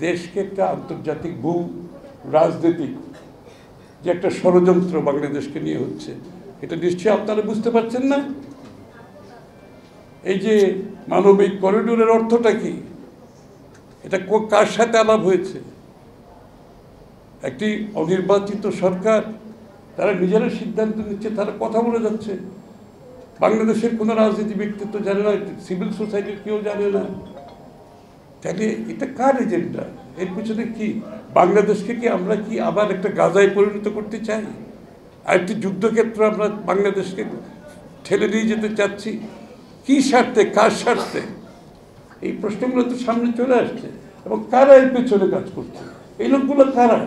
দেশকে একটা আন্তর্জাতিক ভূ রাজনৈতিক যে একটা ষড়যন্ত্র বাংলাদেশকে নিয়ে হচ্ছে, এটা নিশ্চয়ই আপনারা বুঝতে পারছেন না। এই যে মানবিক করিডোরের অর্থটা কি, এটা কার সাথে আলাপ হয়েছে? একটি অনির্বাচিত সরকার, তারা নিজেরা সিদ্ধান্ত নিচ্ছে, তারা কথা বলে যাচ্ছে। বাংলাদেশের কোনো রাজনীতি ব্যক্তিত্ব জানে না, সিভিল সোসাইটির কেউ জানে না। তাহলে এটা কার এজেন্ডা? এর পিছনে কি? বাংলাদেশকে কি আমরা কি আবার একটা গাজায় পরিণত করতে চাই? আর একটি যুদ্ধক্ষেত্র আমরা বাংলাদেশকে ঠেলে নিয়ে যেতে চাচ্ছি? কি স্বার্থে, কার স্বার্থে? এই প্রশ্নগুলো তো সামনে চলে আসছে। এবং কারা এর পেছনে কাজ করছে? এই লোকগুলো কারা?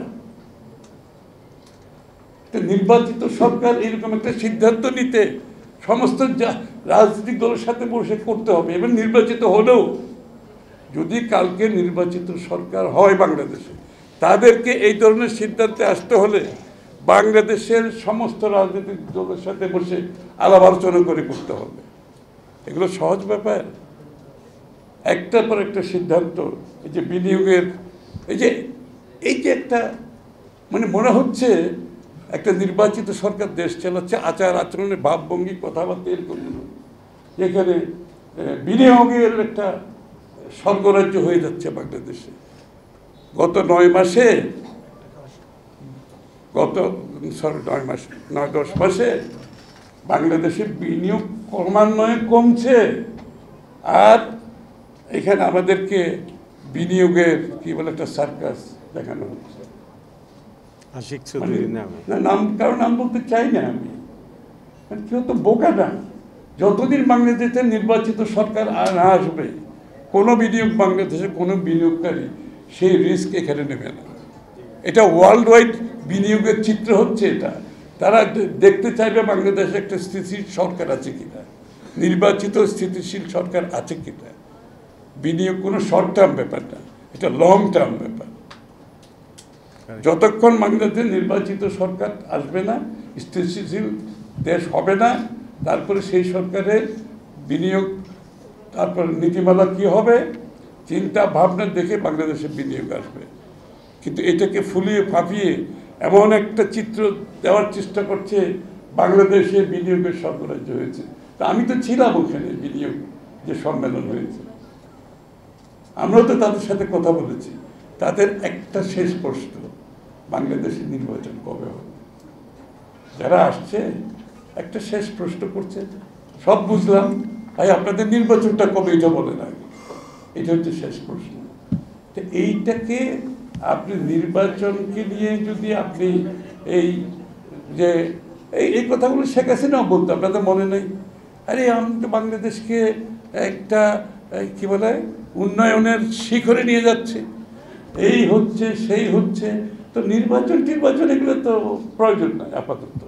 নির্বাচিত সরকার এরকম একটা সিদ্ধান্ত নিতে সমস্ত রাজনৈতিক দলের সাথে বসে করতে হবে। এবং নির্বাচিত হলেও যদি কালকে নির্বাচিত সরকার হয় বাংলাদেশে, তাদেরকে এই ধরনের সিদ্ধান্তে আসতে হলে বাংলাদেশের সমস্ত রাজনৈতিক দলের সাথে বসে আলাপ আলোচনা করে করতে হবে। এগুলো সহজ ব্যাপার? একটার পর একটা সিদ্ধান্ত, এই যে বিনিয়োগের, এই যে একটা মানে মনে হচ্ছে একটা নির্বাচিত সরকার দেশ চালাচ্ছে, আচার আচরণের ভাবভঙ্গি, কথাবার্তা এরকম, যেখানে বিনিয়োগের একটা স্বর্গরাজ্য হয়ে যাচ্ছে বাংলাদেশে। গত 9 মাসে, গত 9-10 মাসে বাংলাদেশের বিনিয়োগ ক্রমান্বয়ে কমছে। আর এখানে আমাদেরকে বিনিয়োগের কি বলে একটা সার্কাস দেখানো হচ্ছে। কারণ নাম বলতে চাই না আমি, কেউ তো বোকা না। যতদিন বাংলাদেশের নির্বাচিত সরকার না আসবে, কোনো বিনিয়োগ, বাংলাদেশের কোনো বিনিয়োগকারী সেই রিস্ক এখানে নেবে না। এটা ওয়ার্ল্ড ওয়াইড বিনিয়োগের চিত্র হচ্ছে এটা। তারা দেখতে চাইবে বাংলাদেশে একটা স্থিতিশীল সরকার আছে কিনা, নির্বাচিত স্থিতিশীল সরকার আছে কিনা। বিনিয়োগ কোনো শর্ট টার্ম ব্যাপার না, এটা লং টার্ম ব্যাপার। যতক্ষণ বাংলাদেশে নির্বাচিত সরকার আসবে না, স্থিতিশীল দেশ হবে না, তারপরে সেই সরকারের বিনিয়োগ, তারপর নীতিমালা কি হবে, চিন্তা ভাবনা দেখে বাংলাদেশে বিনিয়োগ আসবে। কিন্তু এটাকে ফুলিয়ে ফাঁপিয়ে এমন একটা চিত্র দেওয়ার চেষ্টা করছে বাংলাদেশে বিনিয়োগের স্বর্গরাজ্য হয়েছে। তা আমি তো ছিলাম ওখানে, বিনিয়োগ যে সম্মেলন হয়েছে, আমরাও তো তাদের সাথে কথা বলেছি। তাদের একটা শেষ প্রশ্ন, বাংলাদেশের নির্বাচন কবে হবে? যারা আসছে একটা শেষ প্রশ্ন করছে। সব বুঝলাম, ভাই আপনাদের নির্বাচনটা কবে এটা বলে না, এটা হচ্ছে শেষ প্রশ্ন। তো এইটাকে আপনি নির্বাচনকে নিয়ে যদি আপনি এই যে এই কথাগুলো শেখ হাসিনাও বলতো, আপনাদের মনে নেই? আরে আমি তো বাংলাদেশকে একটা কি বলে উন্নয়নের শিখরে নিয়ে যাচ্ছে, এই হচ্ছে সেই হচ্ছে। তো নির্বাচন এগুলো তো প্রয়োজন নয় আপাতত।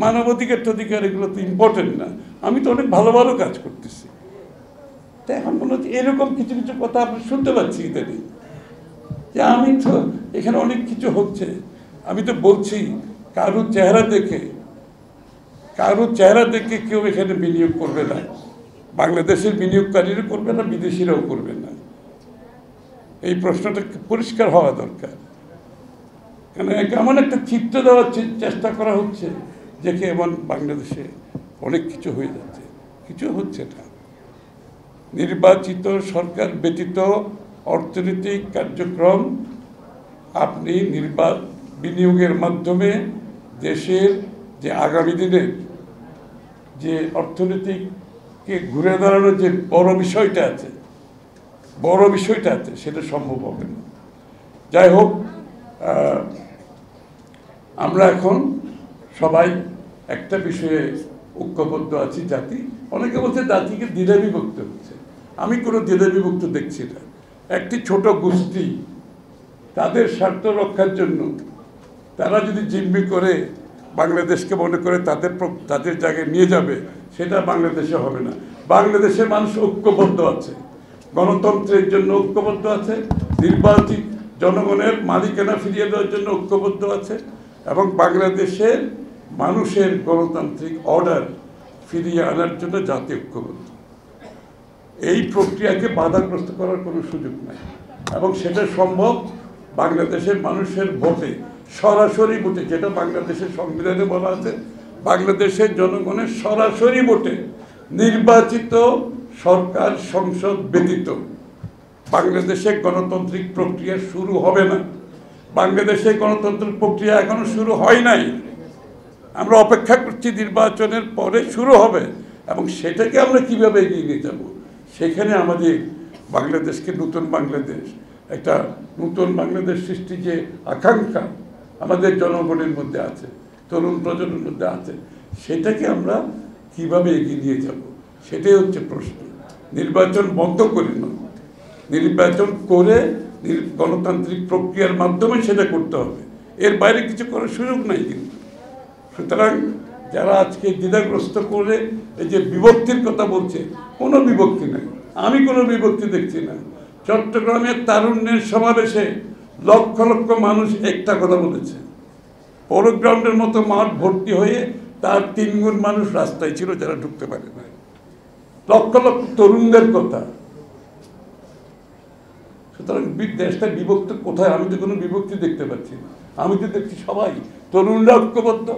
মানবাধিকার অধিকার এগুলো তো ইম্পর্টেন্ট না। আমি তো অনেক ভালো ভালো কাজ করতেছি। তাই এখন মনে হচ্ছে এরকম কিছু কিছু কথা আপনি শুনতে পাচ্ছি ইত্যাদি, যে আমি তো এখানে অনেক কিছু হচ্ছে। আমি তো বলছি কারোর চেহারা দেখে কেউ এখানে বিনিয়োগ করবে না। বাংলাদেশের বিনিয়োগকারীরা করবে না, বিদেশিরাও করবে না। এই প্রশ্নটা পরিষ্কার হওয়া দরকার। কেন এমন একটা চিত্র দেওয়ার চেষ্টা করা হচ্ছে যে এমন বাংলাদেশে অনেক কিছু হয়ে যাচ্ছে, কিছু হচ্ছে না। নির্বাচিত সরকার ব্যতীত অর্থনৈতিক কার্যক্রম আপনি বিনিয়োগের মাধ্যমে দেশের যে আগামী দিনের যে অর্থনীতিকে ঘুরে দাঁড়ানোর যে বড় বিষয়টা আছে সেটা সম্ভব হবে না। যাই হোক, আমরা এখন সবাই একটা বিষয়ে ঐক্যবদ্ধ আছি। জাতি, অনেকে বলছে জাতিকে দ্বিধাবিভক্ত হচ্ছে। আমি কোনো দ্বিধাবিভক্ত দেখছি না। একটি ছোট গোষ্ঠী তাদের স্বার্থ রক্ষার জন্য তারা যদি জিম্মি করে বাংলাদেশকে মনে করে তাদের জায়গায় নিয়ে যাবে, সেটা বাংলাদেশে হবে না। বাংলাদেশের মানুষ ঐক্যবদ্ধ আছে, গণতন্ত্রের জন্য ঐক্যবদ্ধ আছে, নির্বাচিত জনগণের মালিকানা ফিরিয়ে দেওয়ার জন্য ঐক্যবদ্ধ আছে, এবং বাংলাদেশের মানুষের গণতান্ত্রিক অর্ডার ফিরিয়ে আনার জন্য জাতি ঐক্যবদ্ধ। এই প্রক্রিয়াকে বাধাগ্রস্ত করার কোনো সুযোগ নাই। এবং সেটা সম্ভব বাংলাদেশের মানুষের ভোটে, সরাসরি ভোটে, যেটা বাংলাদেশের সংবিধানে বলা আছে, বাংলাদেশের জনগণের সরাসরি ভোটে নির্বাচিত সরকার সংসদ ব্যতীত বাংলাদেশে গণতান্ত্রিক প্রক্রিয়া শুরু হবে না। বাংলাদেশে গণতান্ত্রিক প্রক্রিয়া এখনো শুরু হয় নাই। আমরা অপেক্ষা করছি নির্বাচনের পরে শুরু হবে, এবং সেটাকে আমরা কিভাবে এগিয়ে নিয়ে যাব, সেখানে আমাদের বাংলাদেশকে নতুন বাংলাদেশ, একটা নতুন বাংলাদেশ সৃষ্টি যে আকাঙ্ক্ষা আমাদের জনগণের মধ্যে আছে, তরুণ প্রজন্মের মধ্যে আছে, সেটাকে আমরা কিভাবে এগিয়ে নিয়ে যাব, সেটাই হচ্ছে প্রশ্ন। নির্বাচন বন্ধ করে নয়, নির্বাচন করে গণতান্ত্রিক প্রক্রিয়ার মাধ্যমে সেটা করতে হবে, এর বাইরে কিছু করার সুযোগ নাই। কিন্তু সুতরাং যারা আজকে দ্বিধাগ্রস্ত করে এই যে বিভক্তির কথা বলছে, কোনো বিভক্তি নাই, আমি কোনো বিভক্তি দেখছি না। চট্টগ্রামের তারুণ্যের সমাবেশে লক্ষ লক্ষ মানুষ একটা কথা বলেছে, পৌর গ্রাউন্ডের মতো মাঠ ভর্তি হয়ে তার 3 গুণ মানুষ রাস্তায় ছিল যারা ঢুকতে পারে না। লক্ষ লক্ষ তরুণদের কথা। সুতরাং দেশটা বিভক্ত কোথায়? আমি তো কোনো বিভক্তি দেখতে পাচ্ছি না। আমি তো দেখছি সবাই তরুণরা ঐক্যবদ্ধ,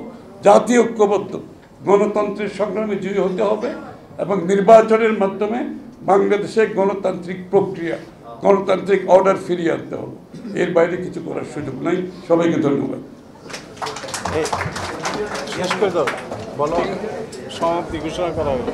জাতি ঐক্যবদ্ধ, গণতন্ত্রের সংগ্রামে জয়ী হতে হবে এবং নির্বাচনের মাধ্যমে বাংলাদেশে গণতান্ত্রিক প্রক্রিয়া, গণতান্ত্রিক অর্ডার ফিরিয়ে আনতে হবে। এর বাইরে কিছু করার সুযোগ নাই। সবাইকে ধন্যবাদ। শেষ করে দাও, বলো, সমাপ্তি ঘোষণা করা হবে।